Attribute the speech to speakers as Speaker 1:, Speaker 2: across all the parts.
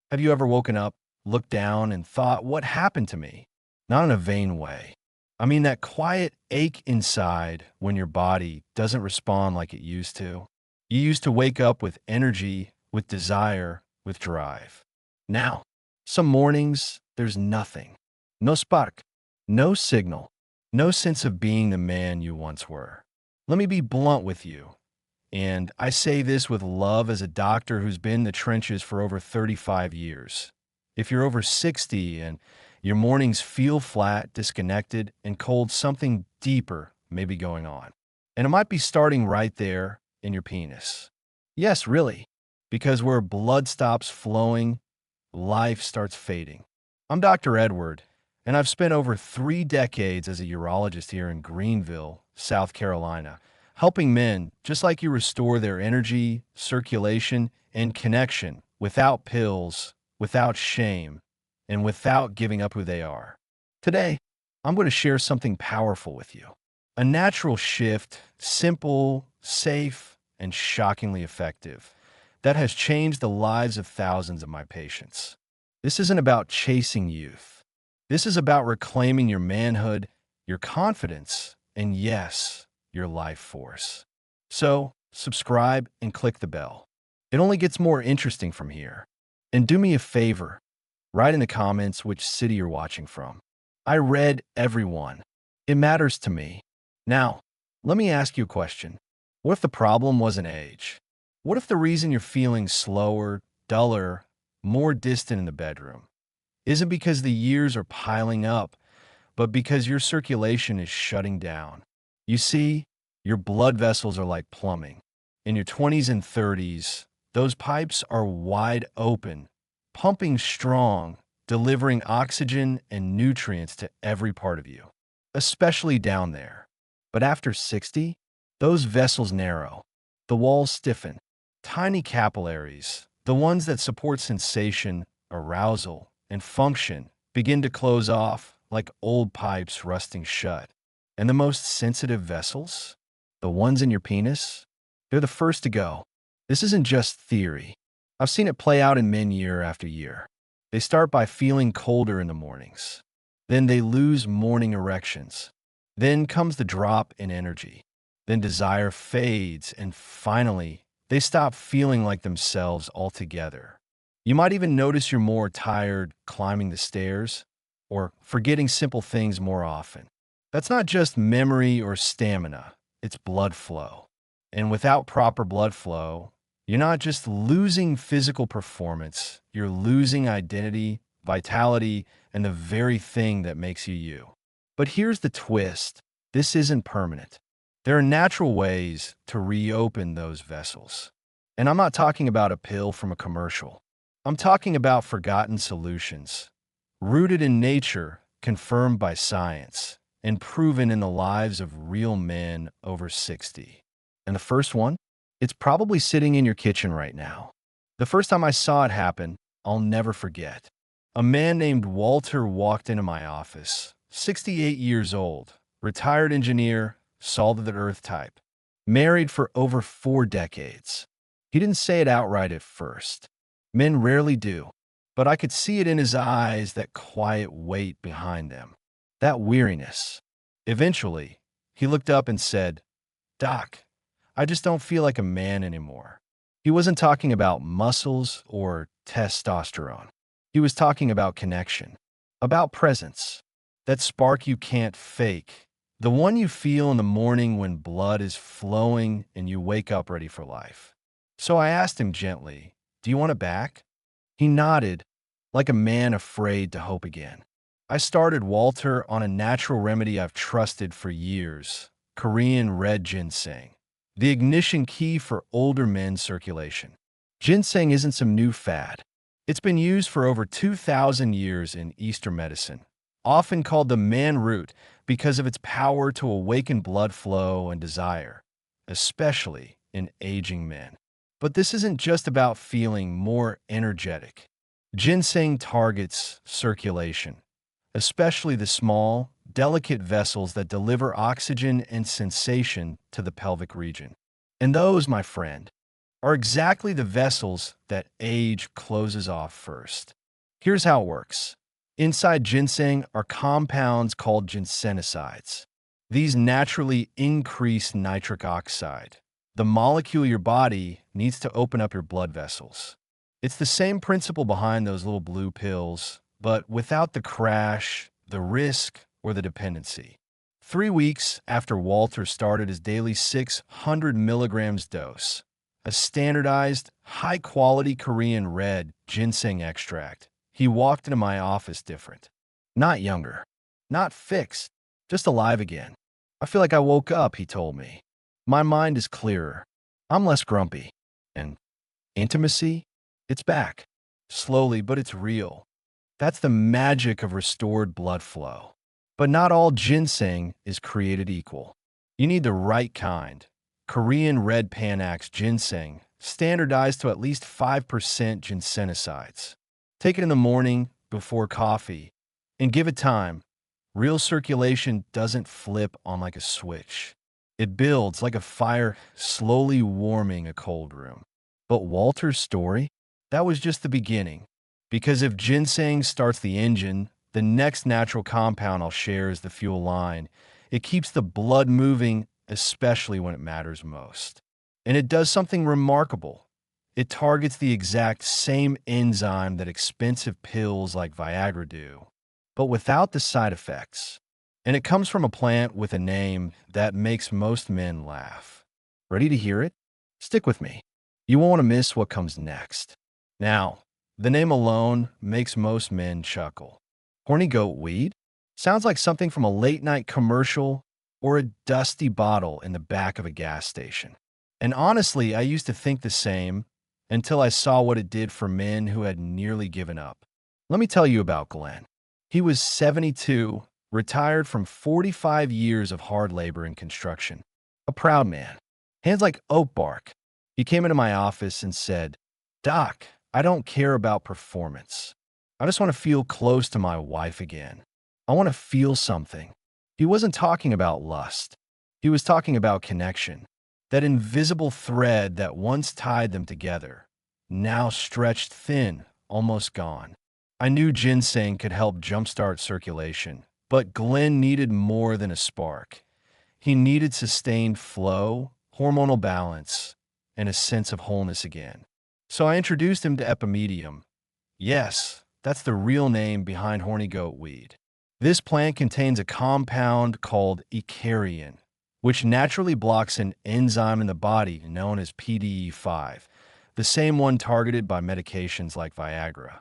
Speaker 1: Have you ever woken up, looked down, and thought, what happened to me? Not in a vain way. I mean that quiet ache inside when your body doesn't respond like it used to. You used to wake up with energy, with desire, with drive. Now, some mornings, there's nothing. No spark, no signal, no sense of being the man you once were. Let me be blunt with you. And I say this with love as a doctor who's been in the trenches for over 35 years. If you're over 60 and your mornings feel flat, disconnected, and cold, something deeper may be going on. And it might be starting right there in your penis. Yes, really, because where blood stops flowing, life starts fading. I'm Dr. Edward, and I've spent over 3 decades as a urologist here in Greenville, South Carolina, helping men just like you restore their energy, circulation, and connection without pills, without shame, and without giving up who they are. Today, I'm going to share something powerful with you. A natural shift, simple, safe, and shockingly effective, that has changed the lives of thousands of my patients. This isn't about chasing youth. This is about reclaiming your manhood, your confidence, and yes, your life force. So, subscribe and click the bell. It only gets more interesting from here. And do me a favor, write in the comments which city you're watching from. I read every one. It matters to me. Now, let me ask you a question. What if the problem wasn't age? What if the reason you're feeling slower, duller, more distant in the bedroom isn't because the years are piling up, but because your circulation is shutting down? You see, your blood vessels are like plumbing. In your 20s and 30s, those pipes are wide open, pumping strong, delivering oxygen and nutrients to every part of you, especially down there. But after 60, those vessels narrow, the walls stiffen, tiny capillaries, the ones that support sensation, arousal, and function, begin to close off like old pipes rusting shut. And the most sensitive vessels, the ones in your penis, they're the first to go. This isn't just theory. I've seen it play out in men year after year. They start by feeling colder in the mornings. Then they lose morning erections. Then comes the drop in energy. Then desire fades, and finally, they stop feeling like themselves altogether. You might even notice you're more tired climbing the stairs or forgetting simple things more often. That's not just memory or stamina, it's blood flow. And without proper blood flow, you're not just losing physical performance, you're losing identity, vitality, and the very thing that makes you you. But here's the twist. This isn't permanent. There are natural ways to reopen those vessels. And I'm not talking about a pill from a commercial. I'm talking about forgotten solutions, rooted in nature, confirmed by science, and proven in the lives of real men over 60. And the first one? It's probably sitting in your kitchen right now. The first time I saw it happen, I'll never forget. A man named Walter walked into my office, 68 years old, retired engineer, salt of the earth type, married for over 4 decades. He didn't say it outright at first. Men rarely do, but I could see it in his eyes, that quiet weight behind them, that weariness. Eventually, he looked up and said, "Doc, I just don't feel like a man anymore." He wasn't talking about muscles or testosterone. He was talking about connection, about presence, that spark you can't fake, the one you feel in the morning when blood is flowing and you wake up ready for life. So I asked him gently, "Do you want it back?" He nodded, like a man afraid to hope again. I started Walter on a natural remedy I've trusted for years, Korean red ginseng, the ignition key for older men's circulation. Ginseng isn't some new fad. It's been used for over 2,000 years in Eastern medicine, often called the man root because of its power to awaken blood flow and desire, especially in aging men. But this isn't just about feeling more energetic. Ginseng targets circulation, especially the small, delicate vessels that deliver oxygen and sensation to the pelvic region. And those, my friend, are exactly the vessels that age closes off first. Here's how it works. Inside ginseng are compounds called ginsenosides. These naturally increase nitric oxide, the molecule your body needs to open up your blood vessels. It's the same principle behind those little blue pills, but without the crash, the risk, or the dependency. 3 weeks after Walter started his daily 600 milligrams dose, a standardized, high-quality Korean red ginseng extract, he walked into my office different. Not younger, not fixed, just alive again. I feel like I woke up, he told me. My mind is clearer. I'm less grumpy. And intimacy? It's back. Slowly, but it's real. That's the magic of restored blood flow. But not all ginseng is created equal. You need the right kind. Korean red Panax ginseng, standardized to at least 5% ginsenosides. Take it in the morning, before coffee, and give it time. Real circulation doesn't flip on like a switch. It builds like a fire slowly warming a cold room. But Walter's story? That was just the beginning. Because if ginseng starts the engine, the next natural compound I'll share is the fuel line. It keeps the blood moving, especially when it matters most. And it does something remarkable. It targets the exact same enzyme that expensive pills like Viagra do, but without the side effects. And it comes from a plant with a name that makes most men laugh. Ready to hear it? Stick with me. You won't want to miss what comes next. Now, the name alone makes most men chuckle. Horny goat weed? Sounds like something from a late-night commercial or a dusty bottle in the back of a gas station. And honestly, I used to think the same until I saw what it did for men who had nearly given up. Let me tell you about Glenn. He was 72, retired from 45 years of hard labor in construction. A proud man. Hands like oak bark. He came into my office and said, "Doc, I don't care about performance. I just want to feel close to my wife again. I want to feel something." He wasn't talking about lust. He was talking about connection. That invisible thread that once tied them together, now stretched thin, almost gone. I knew ginseng could help jumpstart circulation, but Glenn needed more than a spark. He needed sustained flow, hormonal balance, and a sense of wholeness again. So I introduced him to epimedium. Yes, that's the real name behind horny goat weed. This plant contains a compound called icariin, which naturally blocks an enzyme in the body known as PDE5, the same one targeted by medications like Viagra.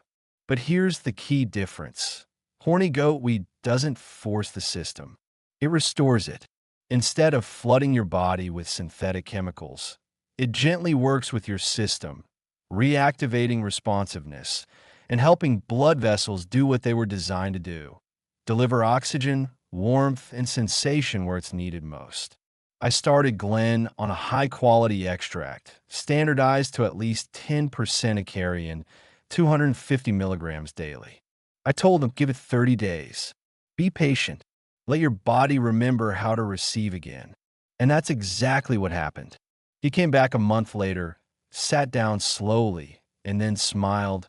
Speaker 1: But here's the key difference. Horny goat weed doesn't force the system. It restores it. Instead of flooding your body with synthetic chemicals, it gently works with your system, reactivating responsiveness and helping blood vessels do what they were designed to do: deliver oxygen, warmth, and sensation where it's needed most. I started Glenn on a high-quality extract, standardized to at least 10% icariin, 250 milligrams daily. I told him, give it 30 days. Be patient. Let your body remember how to receive again. And that's exactly what happened. He came back a month later, sat down slowly, and then smiled,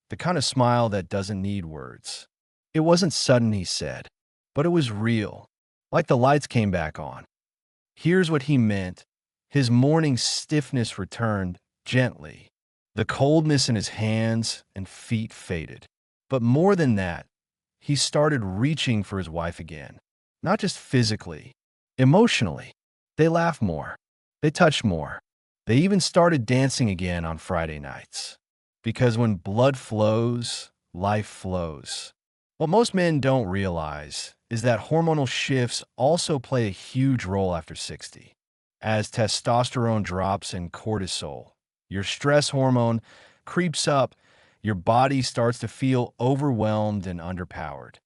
Speaker 1: the kind of smile that doesn't need words. It wasn't sudden, he said, but it was real, like the lights came back on. Here's what he meant. His morning stiffness returned gently. The coldness in his hands and feet faded. But more than that, he started reaching for his wife again. Not just physically, emotionally. They laughed more. They touched more. They even started dancing again on Friday nights. Because when blood flows, life flows. What most men don't realize is that hormonal shifts also play a huge role after 60. As testosterone drops and cortisol, your stress hormone, creeps up, your body starts to feel overwhelmed and underpowered.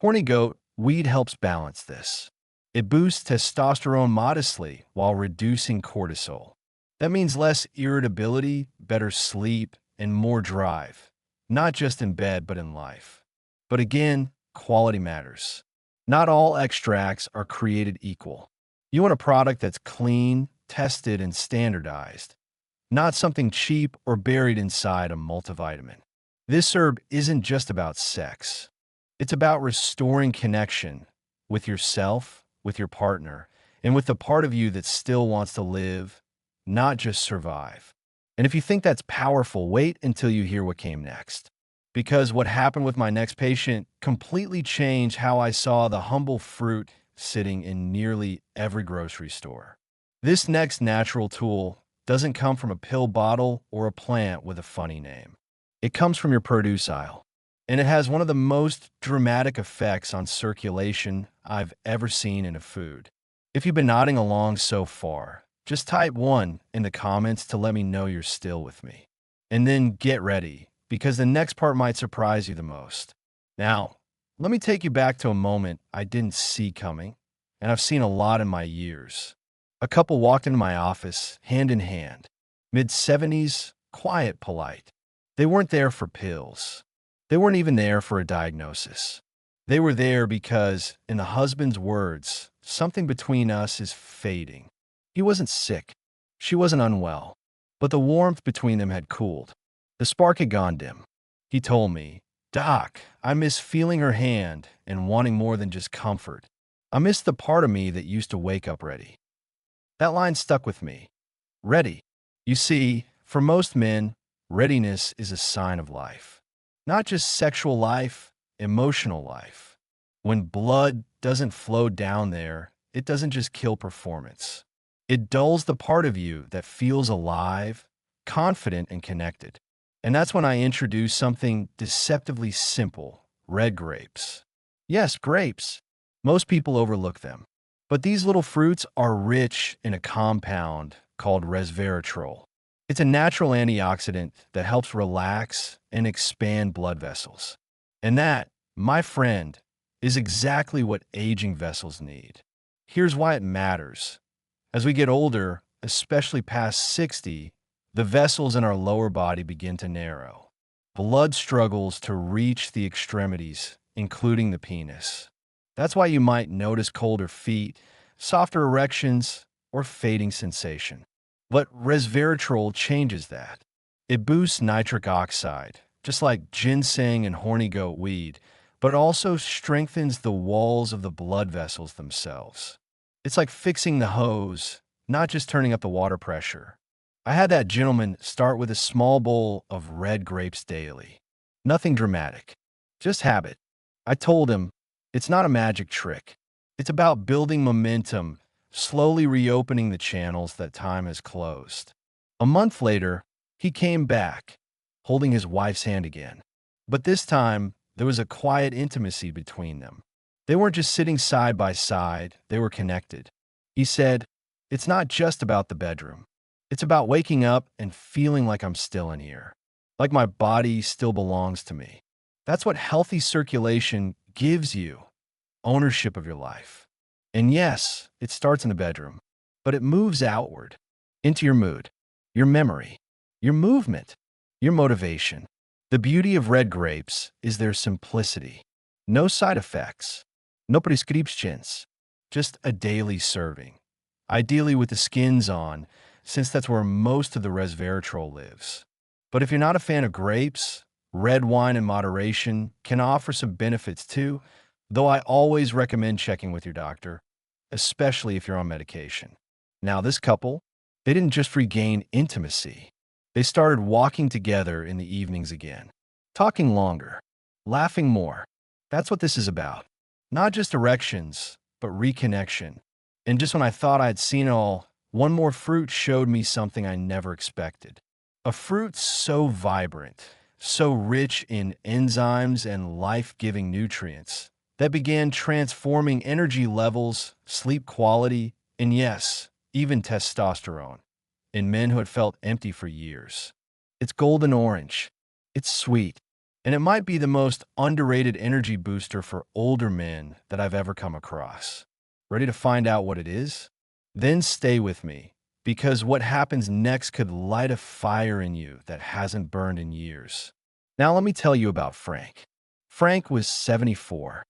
Speaker 1: Horny goat weed helps balance this. It boosts testosterone modestly while reducing cortisol. That means less irritability, better sleep, and more drive, not just in bed, but in life. But again, quality matters. Not all extracts are created equal. You want a product that's clean, tested, and standardized. not something cheap or buried inside a multivitamin. This herb isn't just about sex. It's about restoring connection with yourself, with your partner, and with the part of you that still wants to live, not just survive. And if you think that's powerful, wait until you hear what came next. Because what happened with my next patient completely changed how I saw the humble fruit sitting in nearly every grocery store. This next natural tool doesn't come from a pill bottle or a plant with a funny name. It comes from your produce aisle, and it has one of the most dramatic effects on circulation I've ever seen in a food. If you've been nodding along so far, just type 1 in the comments to let me know you're still with me. And then get ready, because the next part might surprise you the most. Now, let me take you back to a moment I didn't see coming, and I've seen a lot in my years. A couple walked into my office, hand in hand, mid-70s, quiet, polite. They weren't there for pills. They weren't even there for a diagnosis. They were there because, in the husband's words, something between us is fading. He wasn't sick. She wasn't unwell. But the warmth between them had cooled. The spark had gone dim. He told me, "Doc, I miss feeling her hand and wanting more than just comfort. I miss the part of me that used to wake up ready." That line stuck with me. Ready. You see, for most men, readiness is a sign of life. Not just sexual life, emotional life. When blood doesn't flow down there, it doesn't just kill performance. It dulls the part of you that feels alive, confident, and connected. And that's when I introduce something deceptively simple: red grapes. Yes, grapes. Most people overlook them. But these little fruits are rich in a compound called resveratrol. It's a natural antioxidant that helps relax and expand blood vessels. And that, my friend, is exactly what aging vessels need. Here's why it matters. As we get older, especially past 60, the vessels in our lower body begin to narrow. Blood struggles to reach the extremities, including the penis. That's why you might notice colder feet, softer erections, or fading sensation. But resveratrol changes that. It boosts nitric oxide, just like ginseng and horny goat weed, but also strengthens the walls of the blood vessels themselves. It's like fixing the hose, not just turning up the water pressure. I had that gentleman start with a small bowl of red grapes daily. Nothing dramatic, just habit. I told him, it's not a magic trick. It's about building momentum, slowly reopening the channels that time has closed. A month later, he came back, holding his wife's hand again. But this time, there was a quiet intimacy between them. They weren't just sitting side by side, they were connected. He said, "It's not just about the bedroom. It's about waking up and feeling like I'm still in here, like my body still belongs to me." That's what healthy circulation gives you: ownership of your life. And yes, it starts in the bedroom, but it moves outward into your mood, your memory, your movement, your motivation. The beauty of red grapes is their simplicity. No side effects, no prescriptions, just a daily serving. Ideally with the skins on, since that's where most of the resveratrol lives. But if you're not a fan of grapes, red wine in moderation can offer some benefits too, though I always recommend checking with your doctor, especially if you're on medication. Now, this couple, they didn't just regain intimacy. They started walking together in the evenings again, talking longer, laughing more. That's what this is about. Not just erections, but reconnection. And just when I thought I'd seen it all, one more fruit showed me something I never expected. A fruit so vibrant, so rich in enzymes and life-giving nutrients, that began transforming energy levels, sleep quality, and yes, even testosterone in men who had felt empty for years. It's golden orange. It's sweet. And it might be the most underrated energy booster for older men that I've ever come across. Ready to find out what it is? Then stay with me, because what happens next could light a fire in you that hasn't burned in years. Now let me tell you about Frank. Frank was 74,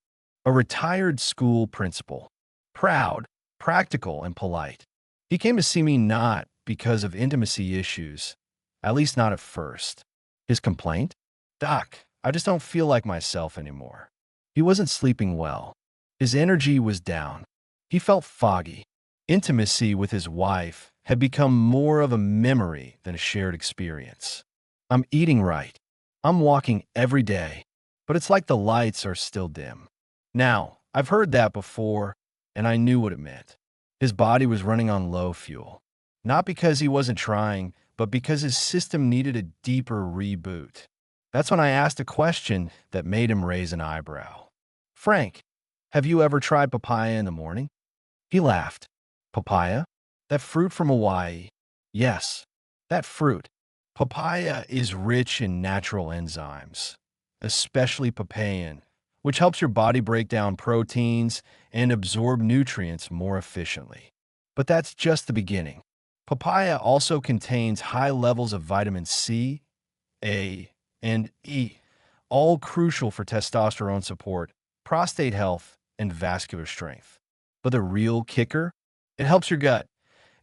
Speaker 1: a retired school principal, proud, practical, and polite. He came to see me not because of intimacy issues, at least not at first. His complaint? Doc, I just don't feel like myself anymore. He wasn't sleeping well. His energy was down. He felt foggy. Intimacy with his wife had become more of a memory than a shared experience. I'm eating right. I'm walking every day, but it's like the lights are still dim. Now, I've heard that before, and I knew what it meant. His body was running on low fuel. Not because he wasn't trying, but because his system needed a deeper reboot. That's when I asked a question that made him raise an eyebrow. Frank, have you ever tried papaya in the morning? He laughed. Papaya? That fruit from Hawaii? Yes, that fruit. Papaya is rich in natural enzymes, especially papain, which helps your body break down proteins and absorb nutrients more efficiently. But that's just the beginning. Papaya also contains high levels of vitamin C, A, and E, all crucial for testosterone support, prostate health, and vascular strength. But the real kicker? It helps your gut.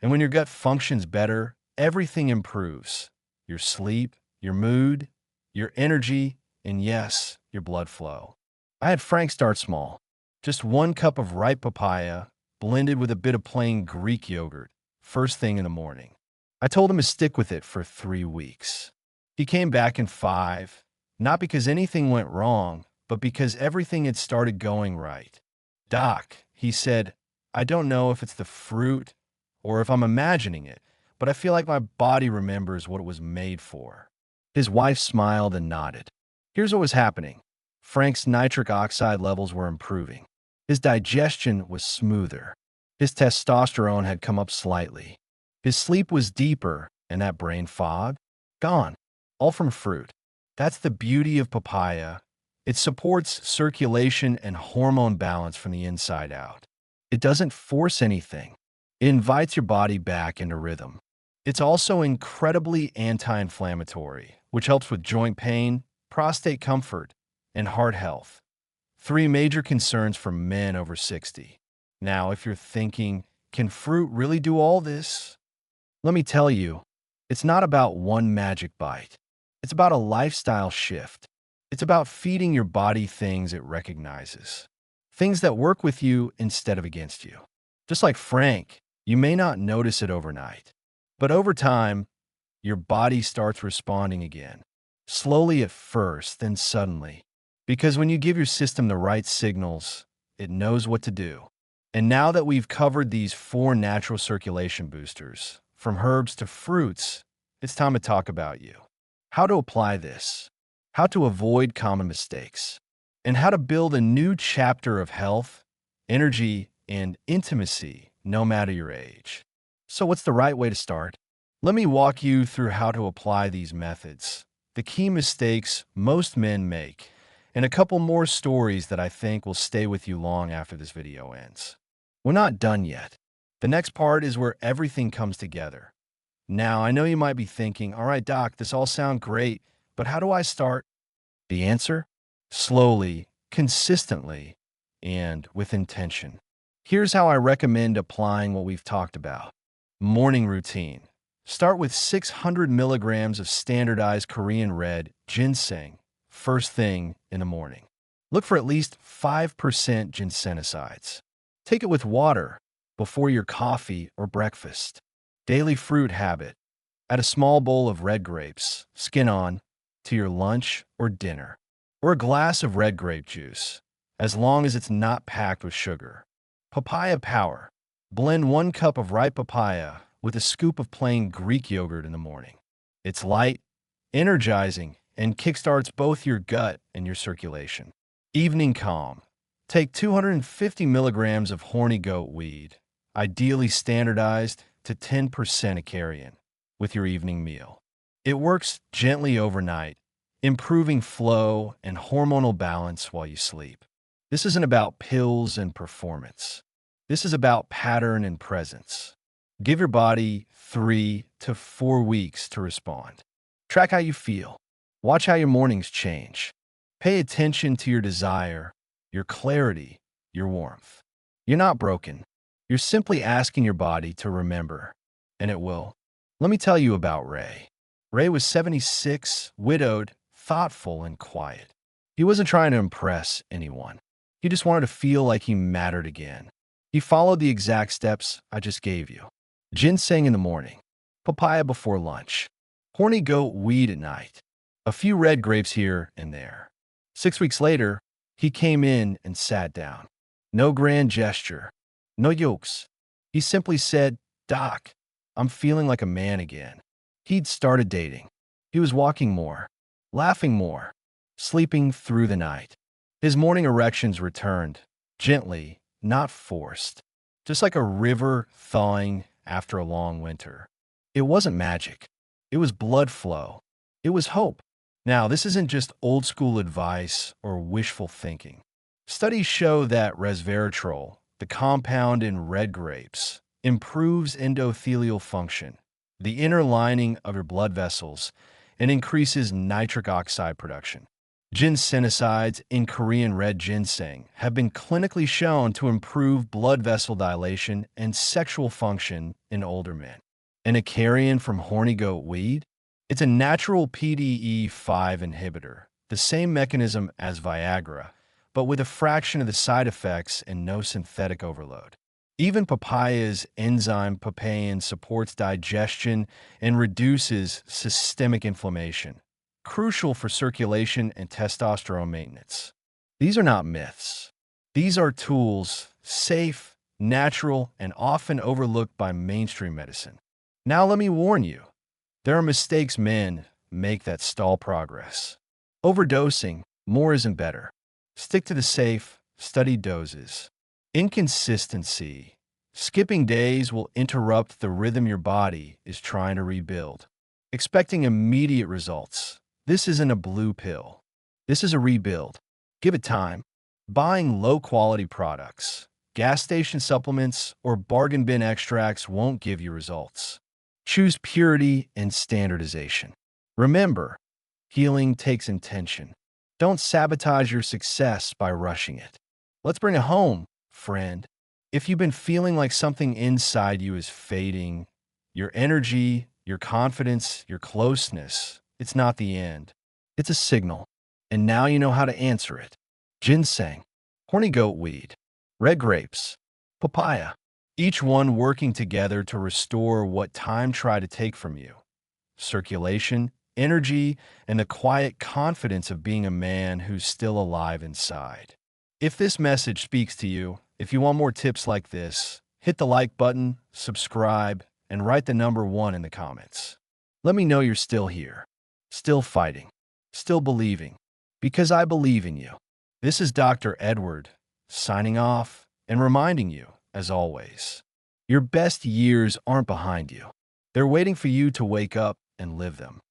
Speaker 1: And when your gut functions better, everything improves. Your sleep, your mood, your energy, and yes, your blood flow. I had Frank start small. Just 1 cup of ripe papaya blended with a bit of plain Greek yogurt, first thing in the morning. I told him to stick with it for 3 weeks. He came back in 5, not because anything went wrong, but because everything had started going right. Doc, he said, I don't know if it's the fruit or if I'm imagining it, but I feel like my body remembers what it was made for. His wife smiled and nodded. Here's what was happening. Frank's nitric oxide levels were improving. His digestion was smoother. His testosterone had come up slightly. His sleep was deeper, and that brain fog? Gone. All from fruit. That's the beauty of papaya. It supports circulation and hormone balance from the inside out. It doesn't force anything. It invites your body back into rhythm. It's also incredibly anti-inflammatory, which helps with joint pain, prostate comfort, and heart health. 3 major concerns for men over 60. Now, if you're thinking, can fruit really do all this? Let me tell you, it's not about one magic bite. It's about a lifestyle shift. It's about feeding your body things it recognizes, things that work with you instead of against you. Just like Frank, you may not notice it overnight, but over time, your body starts responding again. Slowly at first, then suddenly. Because when you give your system the right signals, it knows what to do. And now that we've covered these 4 natural circulation boosters, from herbs to fruits, it's time to talk about you. How to apply this, how to avoid common mistakes, and how to build a new chapter of health, energy, and intimacy no matter your age. So what's the right way to start? Let me walk you through how to apply these methods, the key mistakes most men make, and a couple more stories that I think will stay with you long after this video ends. We're not done yet. The next part is where everything comes together. Now, I know you might be thinking, all right, Doc, this all sounds great, but how do I start? The answer? Slowly, consistently, and with intention. Here's how I recommend applying what we've talked about. Morning routine. Start with 600 milligrams of standardized Korean red ginseng first thing in the morning. Look for at least 5% ginsenosides. Take it with water before your coffee or breakfast. Daily fruit habit. Add a small bowl of red grapes, skin on, to your lunch or dinner. Or a glass of red grape juice, as long as it's not packed with sugar. Papaya power. Blend 1 cup of ripe papaya with a scoop of plain Greek yogurt in the morning. It's light, energizing, and kickstarts both your gut and your circulation. Evening calm. Take 250 milligrams of horny goat weed, ideally standardized to 10% acarian, with your evening meal. It works gently overnight, improving flow and hormonal balance while you sleep. This isn't about pills and performance. This is about pattern and presence. Give your body 3 to 4 weeks to respond. Track how you feel. Watch how your mornings change. Pay attention to your desire, your clarity, your warmth. You're not broken. You're simply asking your body to remember, and it will. Let me tell you about Ray. Ray was 76, widowed, thoughtful, and quiet. He wasn't trying to impress anyone. He just wanted to feel like he mattered again. He followed the exact steps I just gave you. Ginseng in the morning, papaya before lunch, horny goat weed at night, a few red grapes here and there. 6 weeks later, he came in and sat down. No grand gesture, no yokes. He simply said, "Doc, I'm feeling like a man again." He'd started dating. He was walking more, laughing more, sleeping through the night. His morning erections returned, gently, not forced, just like a river thawing after a long winter. It wasn't magic. It was blood flow. It was hope. Now, this isn't just old school advice or wishful thinking. Studies show that resveratrol, the compound in red grapes, improves endothelial function, the inner lining of your blood vessels, and increases nitric oxide production. Ginsenosides in Korean red ginseng have been clinically shown to improve blood vessel dilation and sexual function in older men. And Icarian from horny goat weed? It's a natural PDE5 inhibitor, the same mechanism as Viagra, but with a fraction of the side effects and no synthetic overload. Even papaya's enzyme papain supports digestion and reduces systemic inflammation, crucial for circulation and testosterone maintenance. These are not myths. These are tools, safe, natural, and often overlooked by mainstream medicine. Now let me warn you, there are mistakes men make that stall progress. Overdosing, more isn't better. Stick to the safe, studied doses. Inconsistency. Skipping days will interrupt the rhythm your body is trying to rebuild. Expecting immediate results. This isn't a blue pill. This is a rebuild. Give it time. Buying low-quality products, gas station supplements, or bargain bin extracts won't give you results. Choose purity and standardization. Remember, healing takes intention. Don't sabotage your success by rushing it. Let's bring it home, friend. If you've been feeling like something inside you is fading, your energy, your confidence, your closeness, it's not the end. It's a signal. And now you know how to answer it. Ginseng, horny goat weed, red grapes, papaya, each one working together to restore what time tried to take from you. Circulation, energy, and the quiet confidence of being a man who's still alive inside. If this message speaks to you, if you want more tips like this, hit the like button, subscribe, and write the number 1 in the comments. Let me know you're still here, still fighting, still believing, because I believe in you. This is Dr. Edward, signing off and reminding you, as always, your best years aren't behind you. They're waiting for you to wake up and live them.